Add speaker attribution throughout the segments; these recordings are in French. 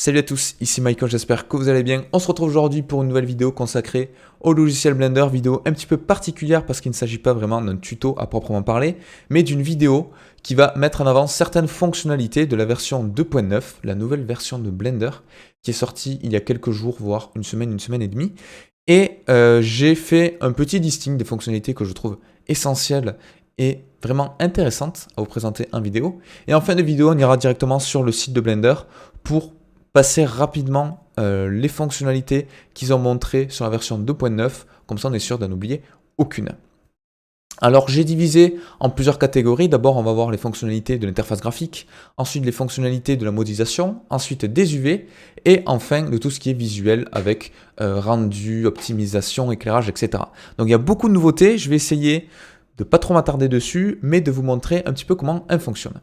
Speaker 1: Salut à tous, ici Michael, j'espère que vous allez bien. On se retrouve aujourd'hui pour une nouvelle vidéo consacrée au logiciel Blender, vidéo un petit peu particulière parce qu'il ne s'agit pas vraiment d'un tuto à proprement parler, mais d'une vidéo qui va mettre en avant certaines fonctionnalités de la version 2.9, la nouvelle version de Blender, qui est sortie il y a quelques jours, voire une semaine et demie. Et j'ai fait un petit listing des fonctionnalités que je trouve essentielles et vraiment intéressantes à vous présenter en vidéo. Et en fin de vidéo, on ira directement sur le site de Blender pour passer rapidement les fonctionnalités qu'ils ont montrées sur la version 2.9, comme ça on est sûr d'en oublier aucune. Alors j'ai divisé en plusieurs catégories. D'abord on va voir les fonctionnalités de l'interface graphique, ensuite les fonctionnalités de la modélisation, ensuite des UV, et enfin de tout ce qui est visuel avec rendu, optimisation, éclairage, etc. Donc il y a beaucoup de nouveautés, je vais essayer de pas trop m'attarder dessus, mais de vous montrer un petit peu comment elle fonctionne.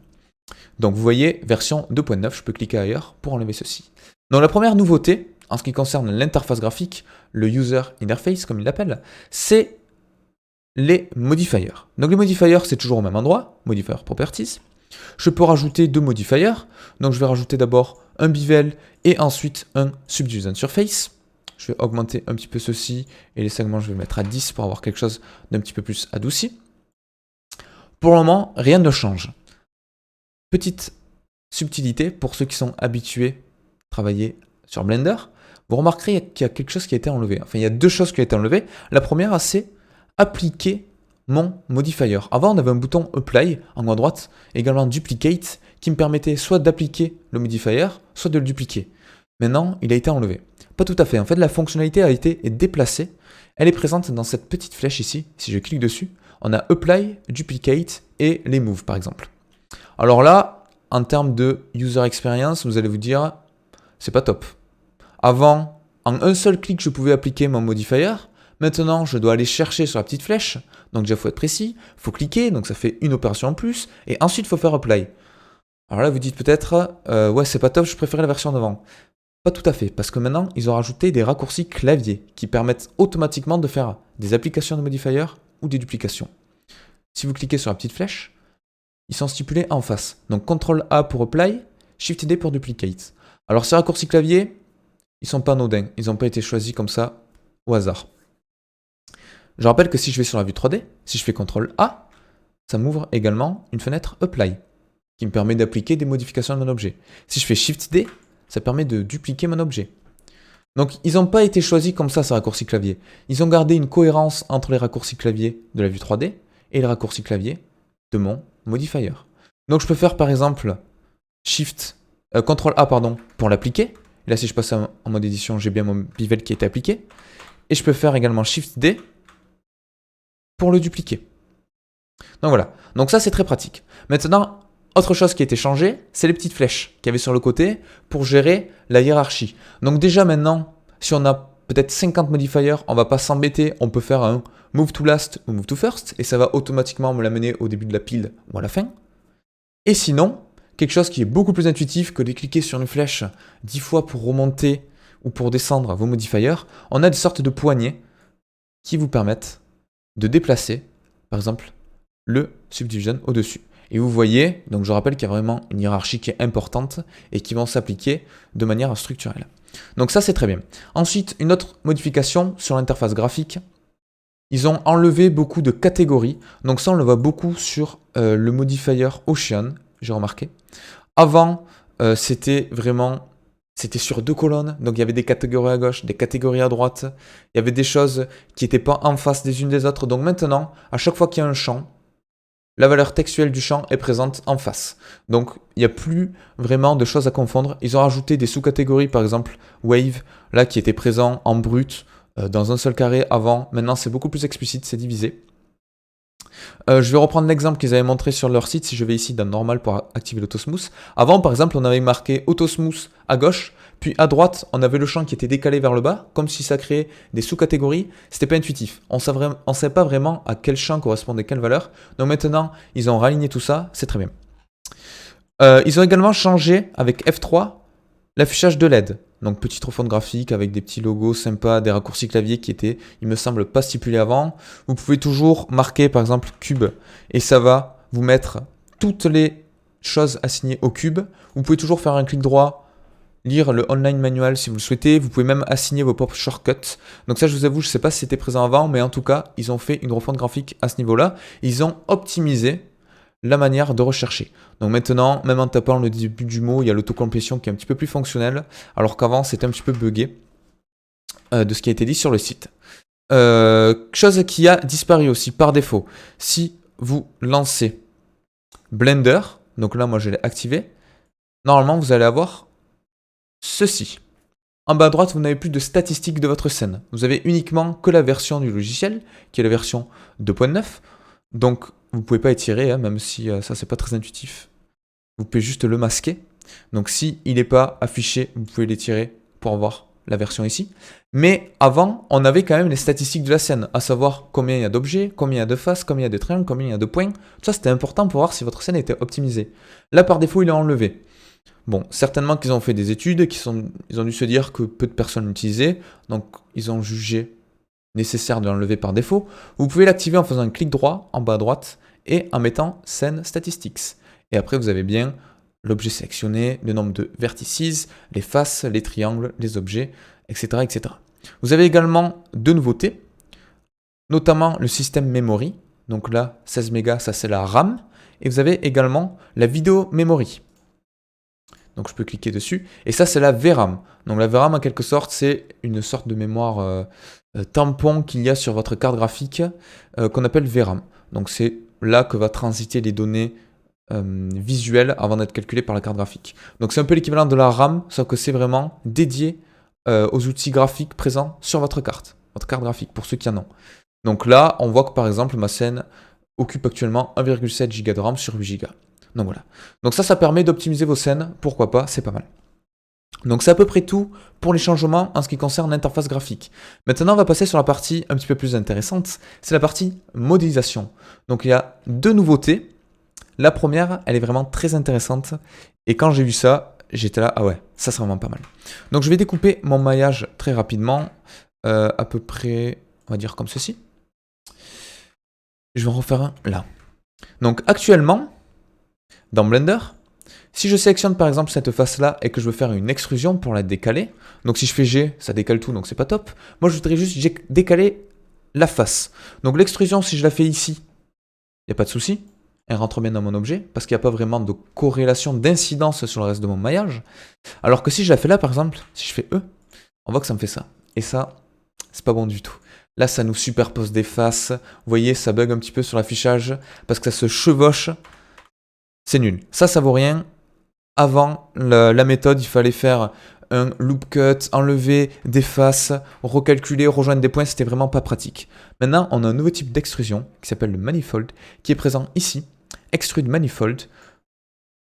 Speaker 1: Donc vous voyez, version 2.9, je peux cliquer ailleurs pour enlever ceci. Donc la première nouveauté, en ce qui concerne l'interface graphique, le User Interface comme il l'appelle, c'est les modifiers. Donc les modifiers, c'est toujours au même endroit, Modifier Properties. Je peux rajouter deux modifiers, donc je vais rajouter d'abord un bevel et ensuite un Subdivision Surface. Je vais augmenter un petit peu ceci et les segments je vais mettre à 10 pour avoir quelque chose d'un petit peu plus adouci. Pour le moment, rien ne change. Petite subtilité pour ceux qui sont habitués à travailler sur Blender, vous remarquerez qu'il y a quelque chose qui a été enlevé. Enfin, il y a deux choses qui ont été enlevées. La première, c'est appliquer mon modifier. Avant, on avait un bouton Apply en haut à droite, également Duplicate, qui me permettait soit d'appliquer le modifier, soit de le dupliquer. Maintenant, il a été enlevé. Pas tout à fait. En fait, la fonctionnalité a été déplacée. Elle est présente dans cette petite flèche ici. Si je clique dessus, on a Apply, Duplicate et les Move, par exemple. Alors là, en termes de user experience, vous allez vous dire, c'est pas top. Avant, en un seul clic, je pouvais appliquer mon modifier. Maintenant, je dois aller chercher sur la petite flèche. Donc déjà, il faut être précis. Il faut cliquer, donc ça fait une opération en plus. Et ensuite, il faut faire apply. Alors là, vous dites peut-être, ouais, c'est pas top, je préférais la version d'avant. Pas tout à fait, parce que maintenant, ils ont rajouté des raccourcis clavier qui permettent automatiquement de faire des applications de modifier ou des duplications. Si vous cliquez sur la petite flèche, ils sont stipulés en face. Donc CTRL A pour apply, Shift D pour duplicate. Alors ces raccourcis clavier, ils sont pas anodins. Ils n'ont pas été choisis comme ça au hasard. Je rappelle que si je vais sur la vue 3D, si je fais CTRL A, ça m'ouvre également une fenêtre apply qui me permet d'appliquer des modifications à mon objet. Si je fais Shift D, ça permet de dupliquer mon objet. Donc ils n'ont pas été choisis comme ça ces raccourcis clavier. Ils ont gardé une cohérence entre les raccourcis clavier de la vue 3D et les raccourcis clavier de mon modifier. Donc je peux faire par exemple CTRL A pour l'appliquer. Là si je passe en mode édition, j'ai bien mon bevel qui est appliqué. Et je peux faire également Shift D pour le dupliquer. Donc voilà, donc ça c'est très pratique. Maintenant, autre chose qui a été changée, c'est les petites flèches qu'il y avait sur le côté pour gérer la hiérarchie. Donc déjà maintenant, si on a peut-être 50 modifiers, on ne va pas s'embêter, on peut faire un Move to Last ou Move to First, et ça va automatiquement me l'amener au début de la pile ou à la fin. Et sinon, quelque chose qui est beaucoup plus intuitif que de cliquer sur une flèche 10 fois pour remonter ou pour descendre vos modifiers, on a des sortes de poignées qui vous permettent de déplacer, par exemple, le Subdivision au-dessus. Et vous voyez, donc je rappelle qu'il y a vraiment une hiérarchie qui est importante et qui vont s'appliquer de manière structurelle. Donc ça c'est très bien. Ensuite, une autre modification sur l'interface graphique, ils ont enlevé beaucoup de catégories. Donc ça on le voit beaucoup sur le modifier Ocean, j'ai remarqué. Avant, c'était sur deux colonnes, donc il y avait des catégories à gauche, des catégories à droite, il y avait des choses qui n'étaient pas en face des unes des autres. Donc maintenant, à chaque fois qu'il y a un champ, la valeur textuelle du champ est présente en face. Donc il n'y a plus vraiment de choses à confondre. Ils ont rajouté des sous-catégories, par exemple Wave, là qui était présent en brut dans un seul carré avant. Maintenant c'est beaucoup plus explicite, c'est divisé. Je vais reprendre l'exemple qu'ils avaient montré sur leur site. Si je vais ici dans Normal pour activer l'Autosmooth. Avant, par exemple, on avait marqué Autosmooth à gauche, puis à droite, on avait le champ qui était décalé vers le bas, comme si ça créait des sous-catégories. C'était pas intuitif. On ne savait pas vraiment à quel champ correspondait quelle valeur. Donc maintenant, ils ont raligné tout ça, c'est très bien. Ils ont également changé avec F3 l'affichage de LED. Donc petite refonte graphique avec des petits logos sympas, des raccourcis clavier qui étaient, il me semble, pas stipulés avant. Vous pouvez toujours marquer par exemple cube et ça va vous mettre toutes les choses assignées au cube. Vous pouvez toujours faire un clic droit lire le online manual si vous le souhaitez. Vous pouvez même assigner vos propres shortcuts. Donc ça, je vous avoue, je ne sais pas si c'était présent avant, mais en tout cas, ils ont fait une refonte graphique à ce niveau-là. Ils ont optimisé la manière de rechercher. Donc maintenant, même en tapant le début du mot, il y a l'autocomplétion qui est un petit peu plus fonctionnelle, alors qu'avant, c'était un petit peu buggé de ce qui a été dit sur le site. Chose qui a disparu aussi par défaut. Si vous lancez Blender, donc là, moi, je l'ai activé, normalement, vous allez avoir ceci. En bas à droite, vous n'avez plus de statistiques de votre scène. Vous avez uniquement que la version du logiciel, qui est la version 2.9. Donc, vous ne pouvez pas étirer, hein, même si ça, c'est pas très intuitif. Vous pouvez juste le masquer. Donc, si il n'est pas affiché, vous pouvez l'étirer pour avoir la version ici. Mais avant, on avait quand même les statistiques de la scène, à savoir combien il y a d'objets, combien il y a de faces, combien il y a de triangles, combien il y a de points. Tout ça, c'était important pour voir si votre scène était optimisée. Là, par défaut, il est enlevé. Bon, certainement qu'ils ont fait des études, ils ont dû se dire que peu de personnes l'utilisaient, donc ils ont jugé nécessaire de l'enlever par défaut. Vous pouvez l'activer en faisant un clic droit en bas à droite et en mettant Scene Statistics. Et après, vous avez bien l'objet sélectionné, le nombre de vertices, les faces, les triangles, les objets, etc., etc. Vous avez également deux nouveautés, notamment le système memory. Donc là, 16 mégas, ça c'est la RAM. Et vous avez également la vidéo memory. Donc je peux cliquer dessus. Et ça, c'est la VRAM. Donc la VRAM, en quelque sorte, c'est une sorte de mémoire tampon qu'il y a sur votre carte graphique qu'on appelle VRAM. Donc c'est là que va transiter les données visuelles avant d'être calculées par la carte graphique. Donc c'est un peu l'équivalent de la RAM, sauf que c'est vraiment dédié aux outils graphiques présents sur votre carte graphique, pour ceux qui en ont. Donc là, on voit que par exemple, ma scène occupe actuellement 1,7 Go de RAM sur 8 Go. Donc voilà. Donc ça permet d'optimiser vos scènes, pourquoi pas, c'est pas mal. Donc c'est à peu près tout pour les changements en ce qui concerne l'interface graphique. Maintenant, on va passer sur la partie un petit peu plus intéressante, c'est la partie modélisation. Donc il y a deux nouveautés. La première, elle est vraiment très intéressante, et quand j'ai vu ça, j'étais là, ah ouais, ça c'est vraiment pas mal. Donc je vais découper mon maillage très rapidement, à peu près, on va dire comme ceci. Je vais en refaire un là. Donc actuellement, dans Blender, si je sélectionne par exemple cette face-là et que je veux faire une extrusion pour la décaler, donc si je fais G, ça décale tout, donc c'est pas top. Moi, je voudrais juste décaler la face. Donc l'extrusion, si je la fais ici, il n'y a pas de souci. Elle rentre bien dans mon objet, parce qu'il n'y a pas vraiment de corrélation, d'incidence sur le reste de mon maillage. Alors que si je la fais là, par exemple, si je fais E, on voit que ça me fait ça. Et ça, c'est pas bon du tout. Là, ça nous superpose des faces. Vous voyez, ça bug un petit peu sur l'affichage, parce que ça se chevauche. C'est nul. Ça vaut rien. Avant la méthode, il fallait faire un loop cut, enlever des faces, recalculer, rejoindre des points, c'était vraiment pas pratique. Maintenant, on a un nouveau type d'extrusion qui s'appelle le manifold, qui est présent ici. Extrude manifold.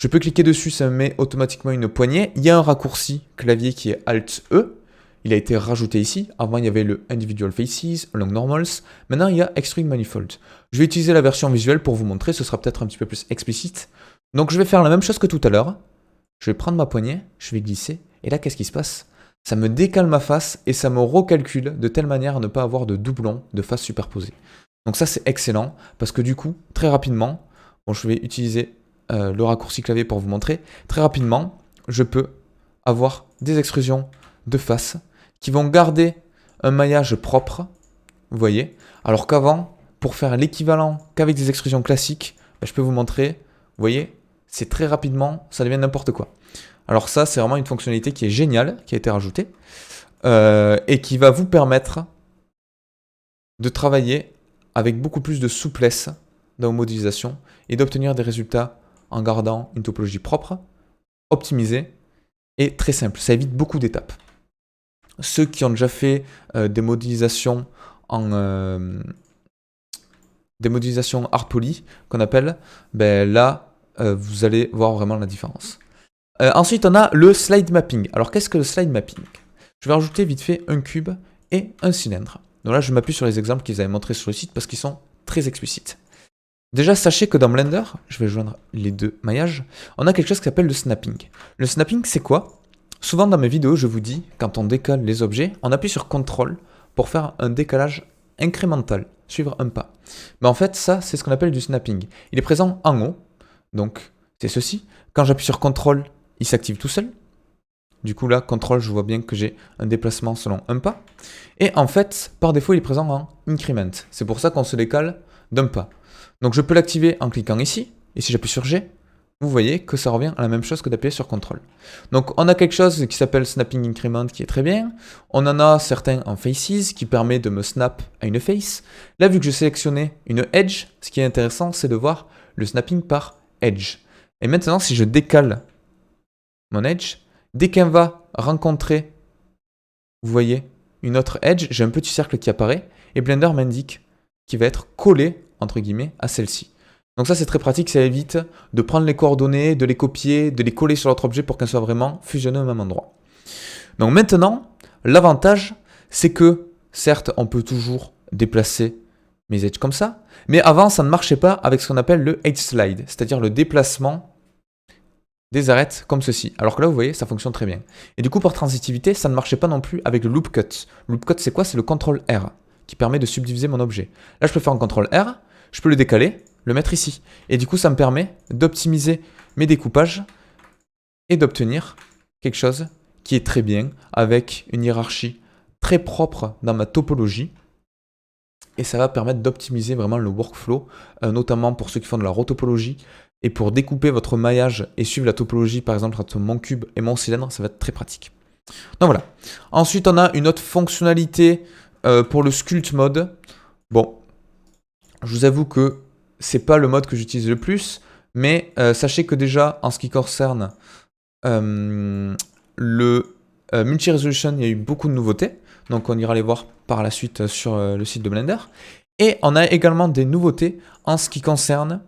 Speaker 1: Je peux cliquer dessus, ça me met automatiquement une poignée. Il y a un raccourci clavier qui est Alt-E. Il a été rajouté ici. Avant, il y avait le Individual Faces, Long Normals. Maintenant, il y a Extrude Manifold. Je vais utiliser la version visuelle pour vous montrer. Ce sera peut-être un petit peu plus explicite. Donc, je vais faire la même chose que tout à l'heure. Je vais prendre ma poignée, je vais glisser. Et là, qu'est-ce qui se passe? Ça me décale ma face et ça me recalcule de telle manière à ne pas avoir de doublons de faces superposées. Donc ça, c'est excellent parce que du coup, très rapidement, bon, je vais utiliser le raccourci clavier pour vous montrer. Très rapidement, je peux avoir des extrusions de faces qui vont garder un maillage propre, vous voyez. Alors qu'avant, pour faire l'équivalent qu'avec des extrusions classiques, je peux vous montrer, vous voyez, c'est très rapidement, ça devient n'importe quoi. Alors ça, c'est vraiment une fonctionnalité qui est géniale, qui a été rajoutée, et qui va vous permettre de travailler avec beaucoup plus de souplesse dans vos modélisations et d'obtenir des résultats en gardant une topologie propre, optimisée et très simple. Ça évite beaucoup d'étapes. Ceux qui ont déjà fait des modélisations hard poly, qu'on appelle, ben là, vous allez voir vraiment la différence. Ensuite, on a le slide mapping. Alors, qu'est-ce que le slide mapping? Je vais rajouter vite fait un cube et un cylindre. Donc là, je m'appuie sur les exemples qu'ils avaient montrés sur le site parce qu'ils sont très explicites. Déjà, sachez que dans Blender, je vais joindre les deux maillages, on a quelque chose qui s'appelle le snapping. Le snapping, c'est quoi? Souvent dans mes vidéos, je vous dis, quand on décale les objets, on appuie sur CTRL pour faire un décalage incrémental, suivre un pas. Mais en fait, ça, c'est ce qu'on appelle du snapping. Il est présent en haut, donc c'est ceci. Quand j'appuie sur CTRL, il s'active tout seul. Du coup là, CTRL, je vois bien que j'ai un déplacement selon un pas. Et en fait, par défaut, il est présent en increment. C'est pour ça qu'on se décale d'un pas. Donc je peux l'activer en cliquant ici. Et si j'appuie sur G, vous voyez que ça revient à la même chose que d'appuyer sur CTRL. Donc on a quelque chose qui s'appelle Snapping Increment qui est très bien. On en a certains en Faces qui permet de me snap à une face. Là, vu que j'ai sélectionné une Edge, ce qui est intéressant, c'est de voir le snapping par Edge. Et maintenant, si je décale mon Edge, dès qu'elle va rencontrer, vous voyez, une autre Edge, j'ai un petit cercle qui apparaît et Blender m'indique qu'il va être collé, entre guillemets, à celle-ci. Donc ça, c'est très pratique, ça évite de prendre les coordonnées, de les copier, de les coller sur l'autre objet pour qu'elles soient vraiment fusionnées au même endroit. Donc maintenant, l'avantage, c'est que, certes, on peut toujours déplacer mes edges comme ça, mais avant, ça ne marchait pas avec ce qu'on appelle le edge slide, c'est-à-dire le déplacement des arêtes comme ceci. Alors que là, vous voyez, ça fonctionne très bien. Et du coup, pour transitivité, ça ne marchait pas non plus avec le loop cut. Le loop cut, c'est quoi? C'est le CTRL R qui permet de subdiviser mon objet. Là, je peux faire un CTRL R, je peux le décaler, le mettre ici. Et du coup, ça me permet d'optimiser mes découpages et d'obtenir quelque chose qui est très bien avec une hiérarchie très propre dans ma topologie. Et ça va permettre d'optimiser vraiment le workflow, notamment pour ceux qui font de la rotopologie. Et pour découper votre maillage et suivre la topologie, par exemple, entre mon cube et mon cylindre, ça va être très pratique. Donc voilà. Ensuite, on a une autre fonctionnalité pour le Sculpt mode. Bon, je vous avoue que c'est pas le mode que j'utilise le plus, mais sachez que déjà, en ce qui concerne le multi-resolution, il y a eu beaucoup de nouveautés. Donc on ira les voir par la suite sur le site de Blender. Et on a également des nouveautés en ce qui concerne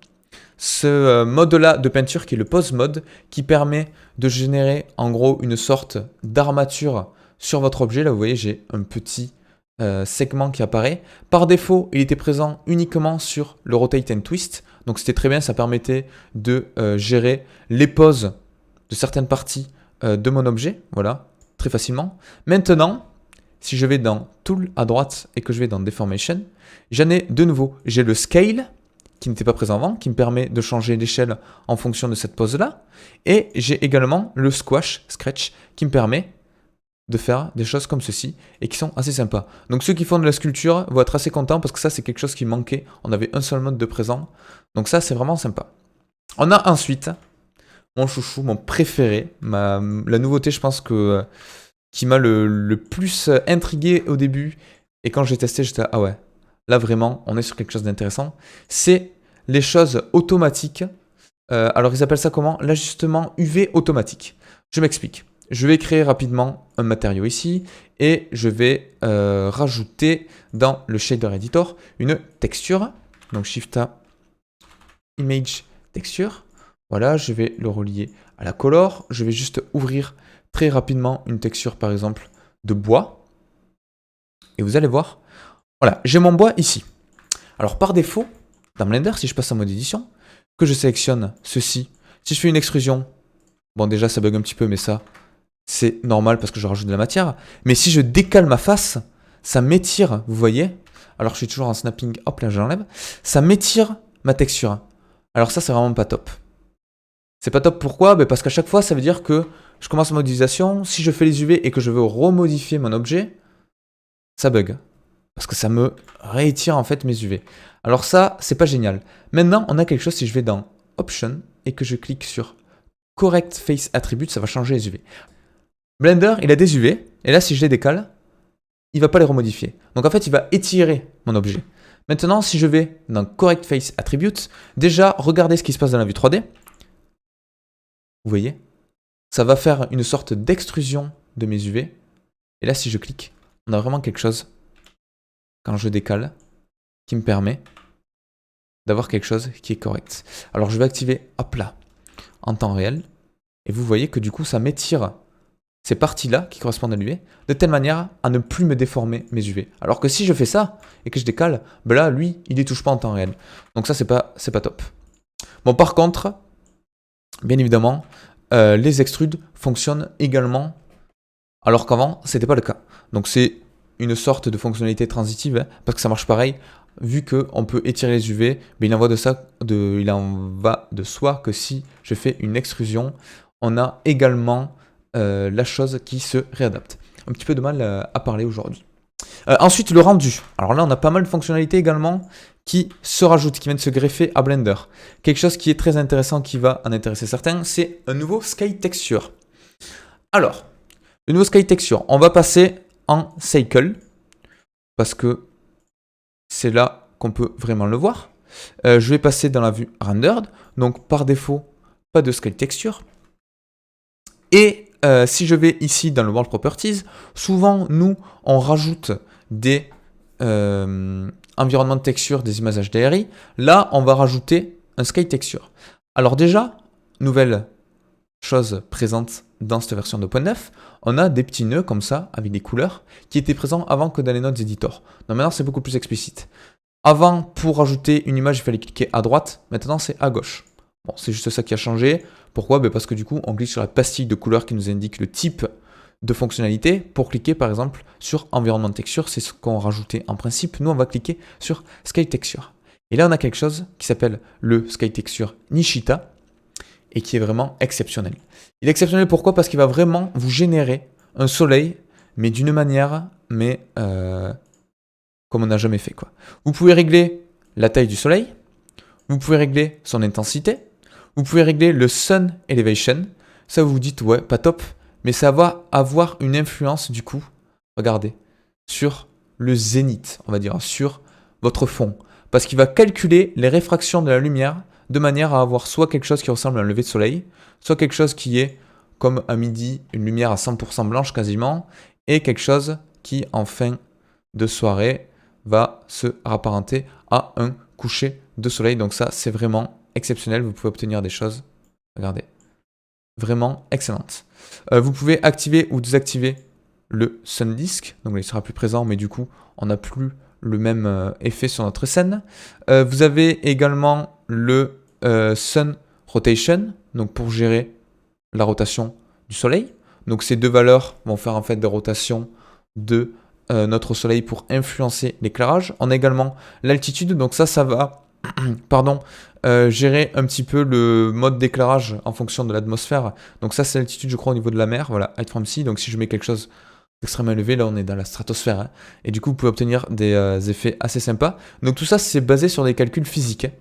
Speaker 1: ce mode-là de peinture qui est le pose mode, qui permet de générer en gros une sorte d'armature sur votre objet. Là vous voyez, j'ai un petit segment qui apparaît. Par défaut, il était présent uniquement sur le Rotate and Twist. Donc c'était très bien, ça permettait de gérer les poses de certaines parties de mon objet. Voilà, très facilement. Maintenant, si je vais dans Tool à droite et que je vais dans Deformation, j'en ai de nouveau. J'ai le Scale, qui n'était pas présent avant, qui me permet de changer l'échelle en fonction de cette pose-là. Et j'ai également le Squash, Scratch, qui me permet de faire des choses comme ceci et qui sont assez sympas. Donc ceux qui font de la sculpture vont être assez contents parce que ça, c'est quelque chose qui manquait. On avait un seul mode de présent. Donc ça, c'est vraiment sympa. On a ensuite mon chouchou, mon préféré, la nouveauté, je pense que qui m'a le plus intrigué au début. Et quand j'ai testé, j'étais ah ouais, là vraiment, on est sur quelque chose d'intéressant. C'est les choses automatiques. Alors ils appellent ça comment? L'ajustement UV automatique. Je m'explique. Je vais créer rapidement un matériau ici et je vais rajouter dans le Shader Editor une texture. Donc Shift A, Image Texture. Voilà, je vais le relier à la color. Je vais juste ouvrir très rapidement une texture par exemple de bois. Et vous allez voir, voilà, j'ai mon bois ici. Alors par défaut, dans Blender, si je passe en mode édition, que je sélectionne ceci, si je fais une extrusion, bon déjà ça bug un petit peu, mais ça c'est normal parce que je rajoute de la matière. Mais si je décale ma face, ça m'étire, vous voyez. Alors je suis toujours en snapping, hop là j'enlève. Ça m'étire ma texture. Alors ça c'est vraiment pas top. C'est pas top pourquoi? Ben parce qu'à chaque fois ça veut dire que je commence en modélisation, si je fais les UV et que je veux remodifier mon objet, ça bug. Parce que ça me réétire en fait mes UV. Alors ça, c'est pas génial. Maintenant, on a quelque chose, si je vais dans Option et que je clique sur Correct Face Attribute, ça va changer les UV. Blender, il a des UV, et là, si je les décale, il va pas les remodifier. Donc en fait, il va étirer mon objet. Maintenant, si je vais dans Correct Face Attribute, déjà, regardez ce qui se passe dans la vue 3D. Vous voyez? Ça va faire une sorte d'extrusion de mes UV. Et là, si je clique, on a vraiment quelque chose, quand je décale, qui me permet d'avoir quelque chose qui est correct. Alors je vais activer, hop là, en temps réel. Et vous voyez que du coup, ça m'étire ces parties-là qui correspondent à l'UV, de telle manière à ne plus me déformer mes UV. Alors que si je fais ça, et que je décale, ben là, lui, il les touche pas en temps réel. Donc ça, c'est pas top. Bon, par contre, bien évidemment, les extrudes fonctionnent également, alors qu'avant, c'était pas le cas. Donc c'est une sorte de fonctionnalité transitive, hein, parce que ça marche pareil, vu qu'on peut étirer les UV, mais il en va de soi que si je fais une extrusion, on a également la chose qui se réadapte. Un petit peu de mal à parler aujourd'hui. Ensuite, le rendu. Alors là, on a pas mal de fonctionnalités également qui se rajoutent, qui viennent se greffer à Blender. Quelque chose qui est très intéressant, qui va en intéresser certains, c'est un nouveau Sky Texture. Alors, le nouveau Sky Texture, on va passer en Cycle, parce que c'est là qu'on peut vraiment le voir. Je vais passer dans la vue Rendered, donc par défaut, pas de Sky Texture. Et si je vais ici dans le World Properties, souvent, nous, on rajoute des environnements de texture, des images HDRI. Là, on va rajouter un Sky Texture. Alors déjà, nouvelle chose présente dans cette version 2.9, on a des petits nœuds comme ça, avec des couleurs, qui étaient présents avant que dans les notes editor. Donc maintenant, c'est beaucoup plus explicite. Avant, pour rajouter une image, il fallait cliquer à droite. Maintenant, c'est à gauche. Bon, c'est juste ça qui a changé. Pourquoi? Parce que du coup, on clique sur la pastille de couleur qui nous indique le type de fonctionnalité. Pour cliquer, par exemple, sur environnement de texture, c'est ce qu'on rajoutait en principe. Nous, on va cliquer sur Sky Texture. Et là, on a quelque chose qui s'appelle le Sky Texture Nishita et qui est vraiment exceptionnel. Il est exceptionnel pourquoi? Parce qu'il va vraiment vous générer un soleil, mais d'une manière, comme on n'a jamais fait, quoi. Vous pouvez régler la taille du soleil, vous pouvez régler son intensité, vous pouvez régler le Sun Elevation. Ça, vous vous dites, ouais, pas top, mais ça va avoir une influence, du coup, regardez, sur le zénith, on va dire, sur votre fond. Parce qu'il va calculer les réfractions de la lumière de manière à avoir soit quelque chose qui ressemble à un lever de soleil, soit quelque chose qui est, comme à midi, une lumière à 100% blanche quasiment, et quelque chose qui, en fin de soirée, va se rapparenter à un coucher de soleil. Donc ça, c'est vraiment exceptionnel. Vous pouvez obtenir des choses, regardez, vraiment excellentes. Vous pouvez activer ou désactiver le Sun Disk. Donc là, il sera plus présent, mais du coup, on n'a plus le même effet sur notre scène. Vous avez également le Sun Rotation, donc pour gérer la rotation du soleil. Donc ces deux valeurs vont faire en fait des rotations de notre soleil pour influencer l'éclairage. On a également l'altitude, donc ça va pardon, gérer un petit peu le mode d'éclairage en fonction de l'atmosphère. Donc ça c'est l'altitude je crois au niveau de la mer, voilà, height from sea. Donc si je mets quelque chose d'extrêmement élevé, là on est dans la stratosphère, hein. Et du coup vous pouvez obtenir des effets assez sympas. Donc tout ça c'est basé sur des calculs physiques, hein.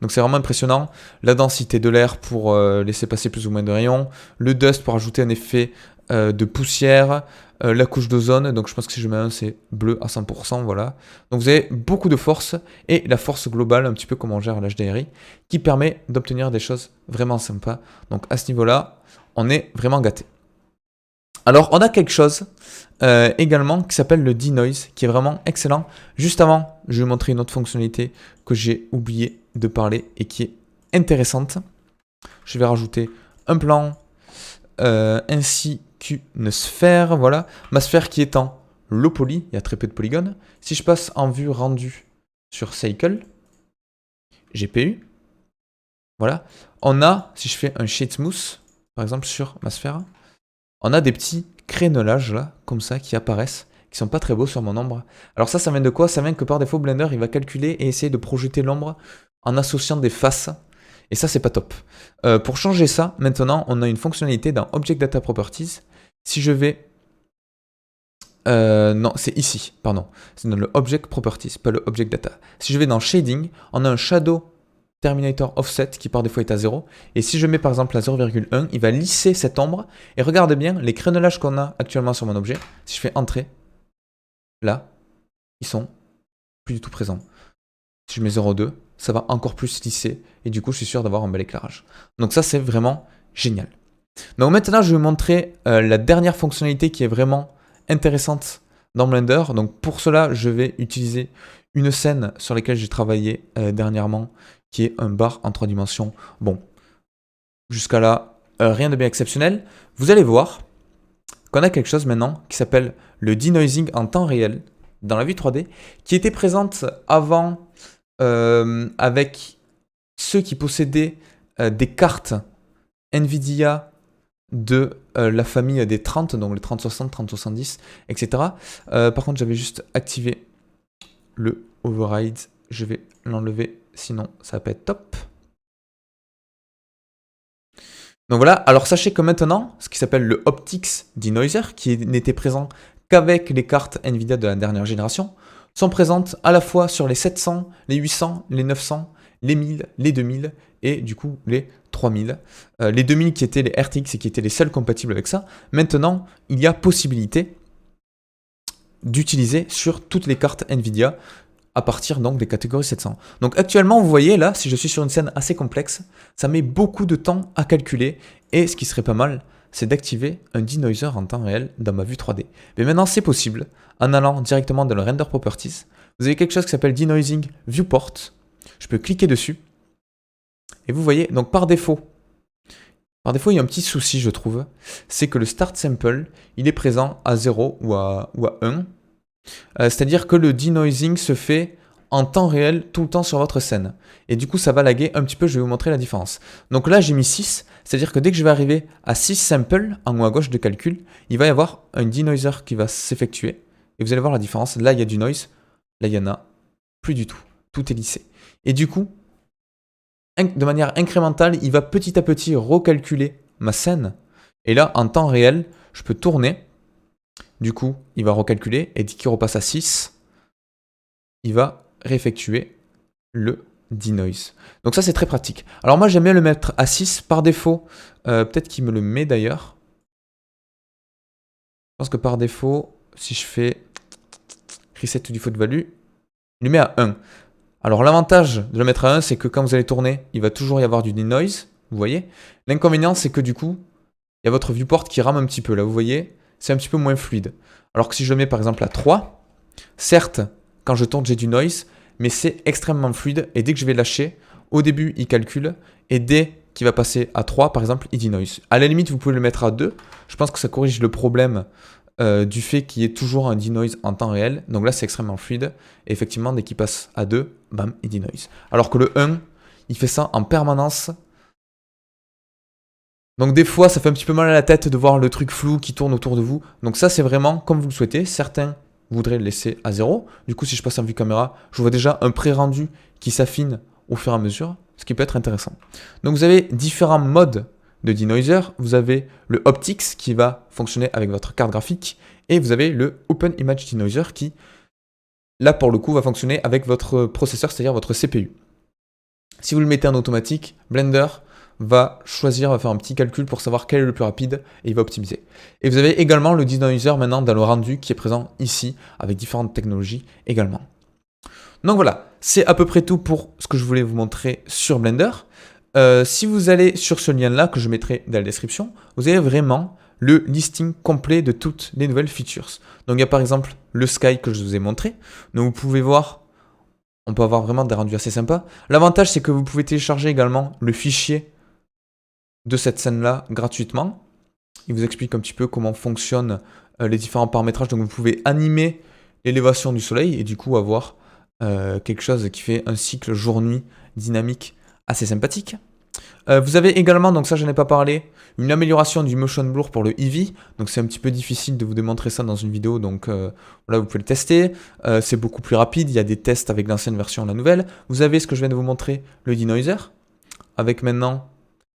Speaker 1: Donc c'est vraiment impressionnant. La densité de l'air pour laisser passer plus ou moins de rayons. Le dust pour ajouter un effet de poussière. La couche d'ozone. Donc je pense que si je mets un, c'est bleu à 100%. Voilà. Donc vous avez beaucoup de force. Et la force globale, un petit peu comme on gère l'HDRI, qui permet d'obtenir des choses vraiment sympas. Donc à ce niveau-là, on est vraiment gâté. Alors on a quelque chose également qui s'appelle le denoise, qui est vraiment excellent. Juste avant, je vais vous montrer une autre fonctionnalité que j'ai oublié de parler et qui est intéressante. Je vais rajouter un plan ainsi qu'une sphère. Voilà, ma sphère qui est en low poly, il y a très peu de polygones. Si je passe en vue rendue sur Cycle, GPU, voilà, on a, si je fais un shade smooth, par exemple sur ma sphère, on a des petits crénelages là, comme ça, qui apparaissent, qui sont pas très beaux sur mon ombre. Alors ça vient de quoi? Ça vient que par défaut, Blender, il va calculer et essayer de projeter l'ombre en associant des faces. Et ça, c'est pas top. Pour changer ça, maintenant, on a une fonctionnalité dans Object Data Properties. Si je vais... non, c'est ici, pardon. C'est dans le Object Properties, pas le Object Data. Si je vais dans Shading, on a un Shadow Terminator Offset qui par défaut est à 0. Et si je mets par exemple à 0,1, il va lisser cette ombre. Et regardez bien les crénelages qu'on a actuellement sur mon objet. Si je fais Entrer, là, ils sont plus du tout présents. Si je mets 0,2, ça va encore plus lisser. Et du coup, je suis sûr d'avoir un bel éclairage. Donc ça, c'est vraiment génial. Donc maintenant, je vais vous montrer la dernière fonctionnalité qui est vraiment intéressante dans Blender. Donc pour cela, je vais utiliser une scène sur laquelle j'ai travaillé dernièrement, qui est un bar en 3 dimensions. Bon, jusqu'à là, rien de bien exceptionnel. Vous allez voir qu'on a quelque chose maintenant qui s'appelle le denoising en temps réel dans la vue 3D, qui était présente avant avec ceux qui possédaient des cartes NVIDIA de la famille des 30, donc les 3060, 3070, etc. Par contre, j'avais juste activé le override. Je vais l'enlever, sinon ça va pas être top. Donc voilà, alors sachez que maintenant, ce qui s'appelle le Optics Denoiser, qui n'était présent qu'avec les cartes Nvidia de la dernière génération, sont présentes à la fois sur les 700, les 800, les 900, les 1000, les 2000 et du coup les 3000. Les 2000 qui étaient les RTX et qui étaient les seuls compatibles avec ça. Maintenant, il y a possibilité d'utiliser sur toutes les cartes Nvidia à partir donc des catégories 700. Donc actuellement, vous voyez là, si je suis sur une scène assez complexe, ça met beaucoup de temps à calculer et ce qui serait pas mal, c'est d'activer un denoiser en temps réel dans ma vue 3D. Mais maintenant, c'est possible en allant directement dans le Render Properties. Vous avez quelque chose qui s'appelle Denoising Viewport. Je peux cliquer dessus et vous voyez, donc par défaut, il y a un petit souci, je trouve, c'est que le Start Sample, il est présent à 0 ou à 1. C'est-à-dire que le denoising se fait en temps réel tout le temps sur votre scène. Et du coup, ça va laguer un petit peu, je vais vous montrer la différence. Donc là, j'ai mis 6, c'est-à-dire que dès que je vais arriver à 6 samples en haut à gauche de calcul, il va y avoir un denoiser qui va s'effectuer. Et vous allez voir la différence. Là, il y a du noise. Là, il n'y en a plus du tout. Tout est lissé. Et du coup, de manière incrémentale, il va petit à petit recalculer ma scène. Et là, en temps réel, je peux tourner. Du coup, il va recalculer et dès qu'il repasse à 6, il va réeffectuer le denoise. Donc ça, c'est très pratique. Alors moi, j'aime bien le mettre à 6 par défaut. Peut-être qu'il me le met d'ailleurs. Je pense que par défaut, si je fais reset to default value, il le met à 1. Alors l'avantage de le mettre à 1, c'est que quand vous allez tourner, il va toujours y avoir du denoise. Vous voyez. L'inconvénient, c'est que du coup, il y a votre viewport qui rame un petit peu. Là, vous voyez, c'est un petit peu moins fluide. Alors que si je le mets par exemple à 3, certes, quand je tourne, j'ai du noise, mais c'est extrêmement fluide. Et dès que je vais lâcher, au début, il calcule. Et dès qu'il va passer à 3, par exemple, il denoise. À la limite, vous pouvez le mettre à 2. Je pense que ça corrige le problème du fait qu'il y ait toujours un denoise en temps réel. Donc là, c'est extrêmement fluide. Et effectivement, dès qu'il passe à 2, bam, il denoise. Alors que le 1, il fait ça en permanence. Donc des fois, ça fait un petit peu mal à la tête de voir le truc flou qui tourne autour de vous. Donc ça, c'est vraiment comme vous le souhaitez. Certains voudraient le laisser à 0. Du coup, si je passe en vue caméra, je vois déjà un pré-rendu qui s'affine au fur et à mesure, ce qui peut être intéressant. Donc vous avez différents modes de denoiser. Vous avez le Optics qui va fonctionner avec votre carte graphique. Et vous avez le Open Image Denoiser qui, là pour le coup, va fonctionner avec votre processeur, c'est-à-dire votre CPU. Si vous le mettez en automatique, Blender va choisir, va faire un petit calcul pour savoir quel est le plus rapide et il va optimiser. Et vous avez également le denoiser maintenant dans le rendu qui est présent ici avec différentes technologies également. Donc voilà, c'est à peu près tout pour ce que je voulais vous montrer sur Blender. Si vous allez sur ce lien-là que je mettrai dans la description, vous avez vraiment le listing complet de toutes les nouvelles features. Donc il y a par exemple le Sky que je vous ai montré. Donc vous pouvez voir, on peut avoir vraiment des rendus assez sympas. L'avantage c'est que vous pouvez télécharger également le fichier de cette scène-là gratuitement. Il vous explique un petit peu comment fonctionnent les différents paramétrages. Donc vous pouvez animer l'élévation du soleil et du coup avoir quelque chose qui fait un cycle jour-nuit dynamique assez sympathique. Vous avez également, donc ça je n'en ai pas parlé, une amélioration du motion blur pour le Eevee. Donc c'est un petit peu difficile de vous démontrer ça dans une vidéo, donc là vous pouvez le tester. C'est beaucoup plus rapide, il y a des tests avec l'ancienne version et la nouvelle. Vous avez ce que je viens de vous montrer, le denoiser, avec maintenant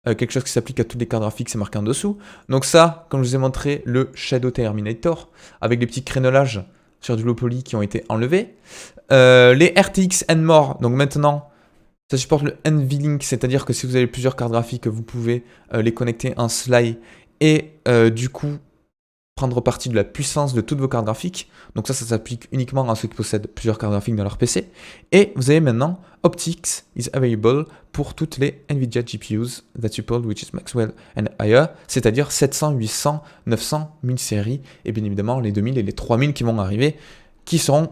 Speaker 1: quelque chose qui s'applique à toutes les cartes graphiques, c'est marqué en dessous. Donc ça, comme je vous ai montré, le Shadow Terminator, avec les petits crénelages sur du low poly qui ont été enlevés. Les RTX and More, donc maintenant, ça supporte le NVLink, c'est-à-dire que si vous avez plusieurs cartes graphiques, vous pouvez les connecter en SLI et du coup prendre parti de la puissance de toutes vos cartes graphiques. Donc ça s'applique uniquement à ceux qui possèdent plusieurs cartes graphiques dans leur PC. Et vous avez maintenant Optics is available pour toutes les NVIDIA GPUs that support which is Maxwell and higher, c'est-à-dire 700, 800, 900, 1000 séries et bien évidemment les 2000 et les 3000 qui vont arriver, qui seront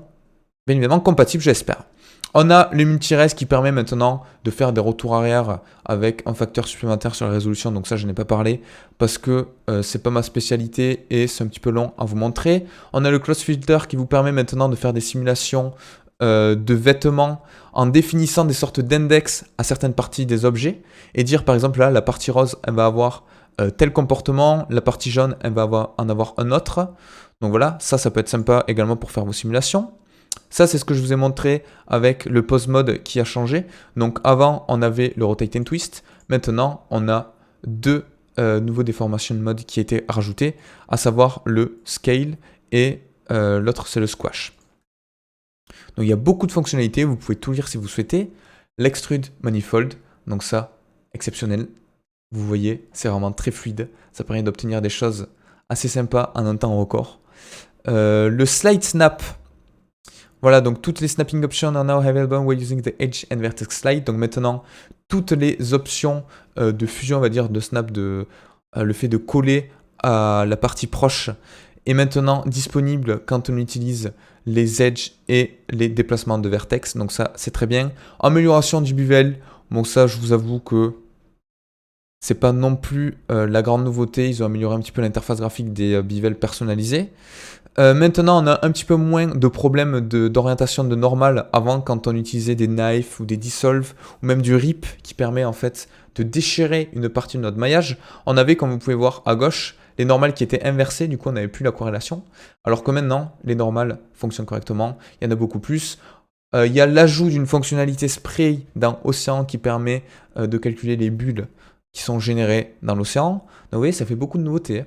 Speaker 1: bien évidemment compatibles, j'espère. On a le multi-res qui permet maintenant de faire des retours arrière avec un facteur supplémentaire sur la résolution. Donc ça, je n'ai pas parlé parce que c'est pas ma spécialité et c'est un petit peu long à vous montrer. On a le Close Filter qui vous permet maintenant de faire des simulations de vêtements en définissant des sortes d'index à certaines parties des objets et dire par exemple là, la partie rose, elle va avoir tel comportement, la partie jaune, elle va en avoir un autre. Donc voilà, ça peut être sympa également pour faire vos simulations. Ça, c'est ce que je vous ai montré avec le pose mode qui a changé. Donc avant, on avait le rotate and twist. Maintenant, on a deux nouveau deformation mode qui a été rajouté, à savoir le scale et l'autre c'est le squash. Donc il y a beaucoup de fonctionnalités, vous pouvez tout lire si vous souhaitez. L'extrude manifold, donc ça, exceptionnel. Vous voyez, c'est vraiment très fluide. Ça permet d'obtenir des choses assez sympas en un temps record. Le slide snap. Voilà, donc toutes les snapping options are now available when using the edge and vertex slide. Donc maintenant, toutes les options de fusion, on va dire, de snap, le fait de coller à la partie proche est maintenant disponible quand on utilise les edges et les déplacements de vertex. Donc ça, c'est très bien. Amélioration du bevel. Bon, ça, je vous avoue que c'est pas non plus la grande nouveauté. Ils ont amélioré un petit peu l'interface graphique des bevels personnalisés. Maintenant, on a un petit peu moins de problèmes d'orientation de normal. Avant, quand on utilisait des knives ou des dissolve ou même du rip qui permet en fait de déchirer une partie de notre maillage, on avait, comme vous pouvez voir à gauche, les normales qui étaient inversées, du coup on n'avait plus la corrélation. Alors que maintenant, les normales fonctionnent correctement, il y en a beaucoup plus. Il y a l'ajout d'une fonctionnalité spray dans Océan qui permet de calculer les bulles qui sont générées dans l'océan. Donc vous voyez, ça fait beaucoup de nouveautés.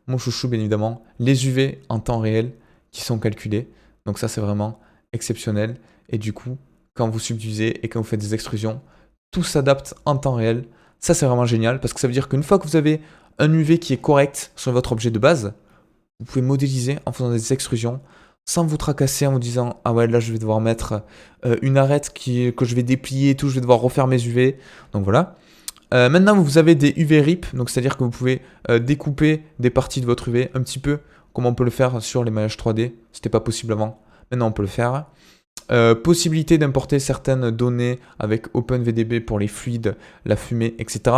Speaker 1: Mon chouchou, bien évidemment, les UV en temps réel qui sont calculés. Donc ça, c'est vraiment exceptionnel. Et du coup, quand vous subdivisez et quand vous faites des extrusions, tout s'adapte en temps réel. Ça, c'est vraiment génial parce que ça veut dire qu'une fois que vous avez un UV qui est correct sur votre objet de base, vous pouvez modéliser en faisant des extrusions sans vous tracasser en vous disant « Ah ouais, là, je vais devoir mettre une arête que je vais déplier et tout, je vais devoir refaire mes UV. » Donc voilà. Maintenant, vous avez des UV rip, donc c'est-à-dire que vous pouvez découper des parties de votre UV un petit peu comme on peut le faire sur les maillages 3D. C'était pas possible avant, maintenant on peut le faire. Possibilité d'importer certaines données avec OpenVDB pour les fluides, la fumée, etc.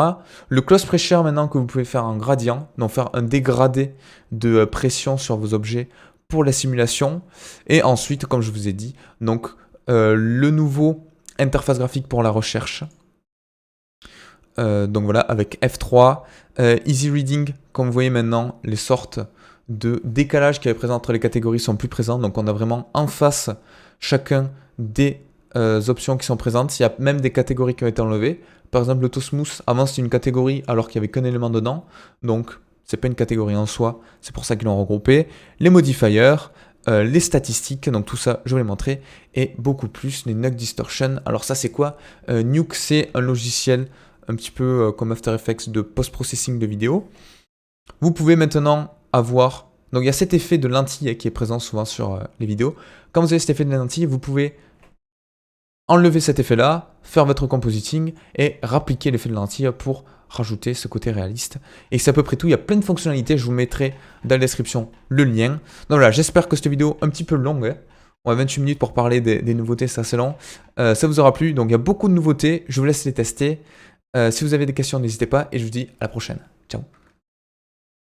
Speaker 1: Le close pressure maintenant que vous pouvez faire en gradient, donc faire un dégradé de pression sur vos objets pour la simulation. Et ensuite, comme je vous ai dit, donc le nouveau interface graphique pour la recherche. Donc voilà, avec F3, Easy Reading, comme vous voyez maintenant, les sortes de décalage qui est présent entre les catégories sont plus présents. Donc on a vraiment en face chacun des options qui sont présentes. Il y a même des catégories qui ont été enlevées. Par exemple, le Tosmooth, avant c'était une catégorie alors qu'il n'y avait qu'un élément dedans. Donc c'est pas une catégorie en soi, c'est pour ça qu'ils l'ont regroupé. Les modifiers, les statistiques, donc tout ça je vais les montrer, et beaucoup plus, les Nuke Distortion. Alors ça c'est quoi? Nuke, c'est un logiciel un petit peu comme After Effects de post-processing de vidéo. Vous pouvez maintenant avoir, donc il y a cet effet de lentille qui est présent souvent sur les vidéos. Quand vous avez cet effet de lentille, vous pouvez enlever cet effet-là, faire votre compositing et rappliquer l'effet de lentille pour rajouter ce côté réaliste. Et c'est à peu près tout, il y a plein de fonctionnalités, je vous mettrai dans la description le lien. Donc voilà, j'espère que cette vidéo un petit peu longue, hein. On a 28 minutes pour parler des nouveautés, c'est assez long. Ça vous aura plu, donc il y a beaucoup de nouveautés, je vous laisse les tester. Si vous avez des questions, n'hésitez pas et je vous dis à la prochaine. Ciao.